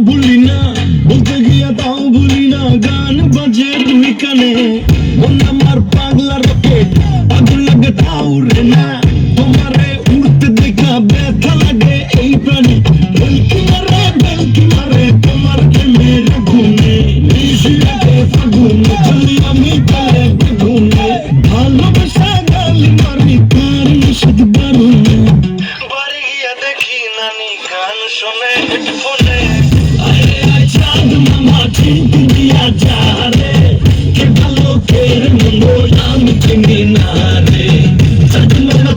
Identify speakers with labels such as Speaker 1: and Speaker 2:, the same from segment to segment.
Speaker 1: ভুলি না, বলতে গিয়া তাও ভুলি না। গান বাজে দুই কানে, মন আমার পাগলা রকেট, আগুন লাগে তাও রে না। তোমারে উড়তে দেখা ব্যথা লাগে এই প্রাণী, বেলকি মারে তোমার প্রেমের গুণে। নিশিরাতে ফাগুন চলি আমি তালে বেগুনে, ভালোবাসা গালি মারি তার নিষেধ বারুনে। বাড়ি গিয়া দেখি নানি গান শোনে হেডফোনে। আরে আয় চাঁদ মামা চিনতে দিয়া যা রে, কে ভালো কে মন্দ আমি চিনি না রে।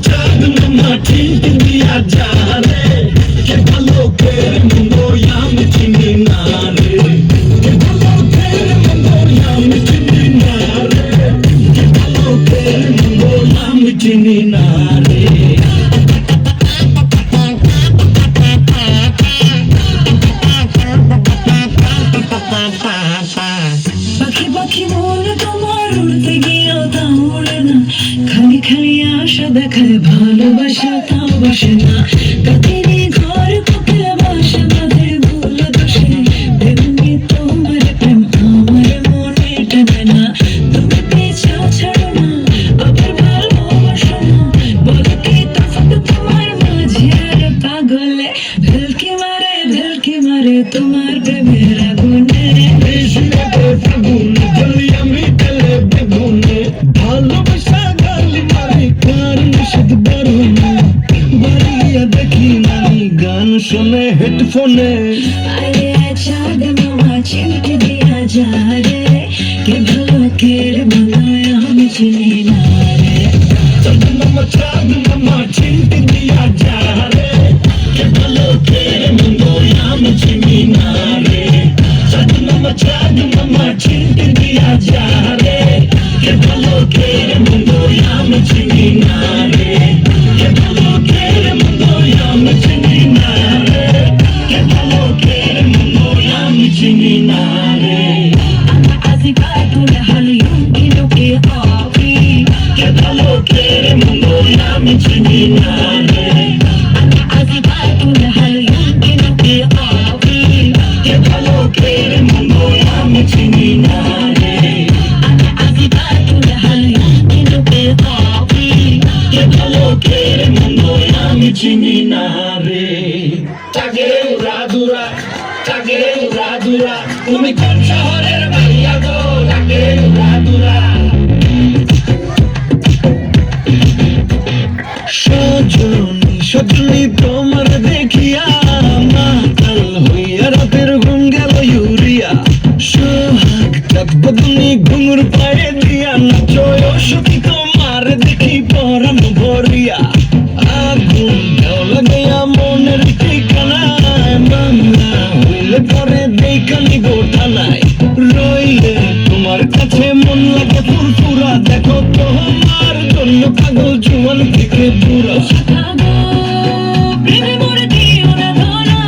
Speaker 1: চাঁদ মামা চিনতে দিয়া যা রে, কে ভালো কে মন্দ আমি চিনি না রে। কে ভালো কে মন্দ আমি চিনি না রে, কে ভালো কে মন্দ আমি চিনি না রে।
Speaker 2: পাখি পাখি বলে তোমার উড়তে গিয়েও তা উড়ে না, খালি খালি আশা দেখায় ভালোবাসা তাও বাসে না। কাকেরই ঘর কোকিল বাসা বাঁধে ভুল দোষে, তেমনি তোমার প্রেম আমার মনে টানে না। তুমি পিছা ছাড়ো না, আবার ভালোবাসো না, বলো কি তফাৎ তোমার মাঝে আর পাগলে। ভেলকি মারে তোমার প্রেমের আগুনে।
Speaker 1: ভালোবাসা গালি মারি কার নিষেধ বারুনে। বাড়ি গিয়া দেখি নানি গান শোনে হেডফোনে।
Speaker 2: আরে চাঁদ মামা চিনতে দিয়া যা রে, কে ভালো কে মন্দ আমি চিনি না রে।
Speaker 1: চাঁদ মামা চিনতে দিয়া যা রে, কে ভালো কে মন্দ আমি চিনি না রে। চাঁদ মামা চিনতে দিয়া যা রে, কে ভালো কে মন্দ আমি চিনি না রে। কে ভালো কে মন্দ আমি চিনি না রে, কে ভালো কে মন্দ আমি চিনি না রে।
Speaker 2: أزفاء هل يمكنك إيقافي؟
Speaker 1: কে ভালো কে মন্দ আমি চিনি না রে।
Speaker 2: أزفاء هل يمكنك إيقافي؟
Speaker 1: কে ভালো কে মন্দ আমি চিনি না রে।
Speaker 2: أزفاء هل يمكنك إيقافي؟
Speaker 1: কে ভালো কে মন্দ আমি চিনি না রে। তাকে উড়াধুরা, তাকে উড়াধুরা, তুমি কোন শহরের মাইয়া গো? তাকে উড়াধুরা। সজনী তোমার দেখিয়া মাতাল হইয়া রাতের ঘুম গেল ইউরিয়া। সোহাগ চাঁদ বদনি ঘুঙুর পায়ে দিয়া নাচো সখী তোমার দেখি পরাণ ভরিয়া। আগুন দেও লাগাইয়া মনের ঠিকানায়, বাংলা হইলে পরে দেখানি গোঠানায়। রইলে তোমার কাছে মন লাগে ফুরফুরা, দেখো তোমার জন্য পাগল জুয়ান থেকে বুড়া।
Speaker 2: থাকো প্রেমে মরে দিও না ধরা,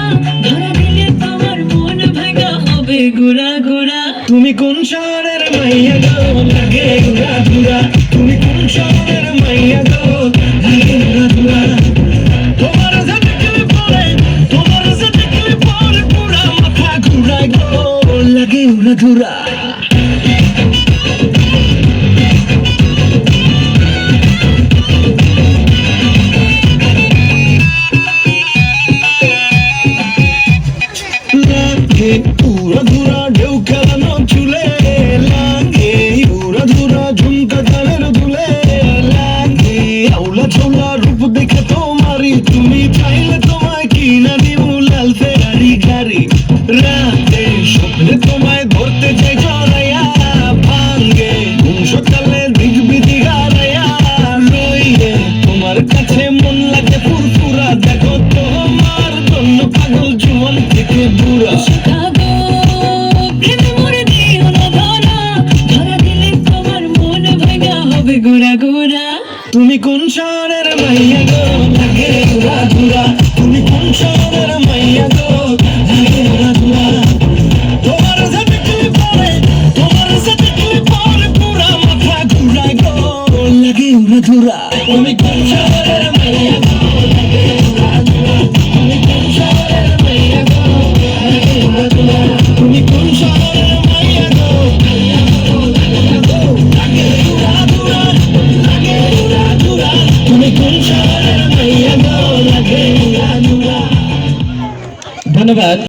Speaker 2: ধরা দিলে তোমার মন ভাঙা হবে গুড়া গুড়া।
Speaker 1: তুমি কোন শহরের মাইয়া গো? লাগে উড়াধুরা। তুমি কোন শহরের মাইয়া গো? লাগে উড়াধুরা। তোমার সাথে গেলে পরে, তোমার সাথে গেলে পরে পুরা মাথা ঘুরায় গো, লাগে উড়াধুরা। লাগে উড়াধুরা ঢেউ খেলানো চুলে, লাগে উড়াধুরা ঝুমকা কানের দুলে। লাগে আউলা ছোলা রূপ দেখে তোমারি, তুমি চাইলে তোমায় কিনা দিব লাল ফেরারি গাড়ি। রাতে স্বপ্নে তোমায় ধরতে চাই জড়াইয়া, ভাঙ্গে ঘুম সকালে দিগবিদি গাড়াইয়া। রইলে তোমার কাছে মন লাগে ফুরফুরা, দেখো তোমার জন্য পাগল জুয়ান থেকে বুড়া।
Speaker 2: থাকো প্রেমে মরে দিও না ধরা, ধরা দিলে তোমার মন ভাঙা হবে গুড়া গুড়া।
Speaker 1: তুমি কোন শহরের মাইয়া গো? লাগে উড়াধুরা। তুমি কোন শহরের মাইয়া গো? লাগে উড়াধুরা। তোমার সাথে গেলে পরে, তোমার সাথে গেলে পরে পুরা মাথা ঘুরায় গো, লাগে উড়াধুরা। তুমি কোন শহরের মাইয়া গো? লাগে উড়াধুরা। তুমি কোন শহরের মাইয়া গো? লাগে উড়াধুরা।
Speaker 3: ধন্যবাদ।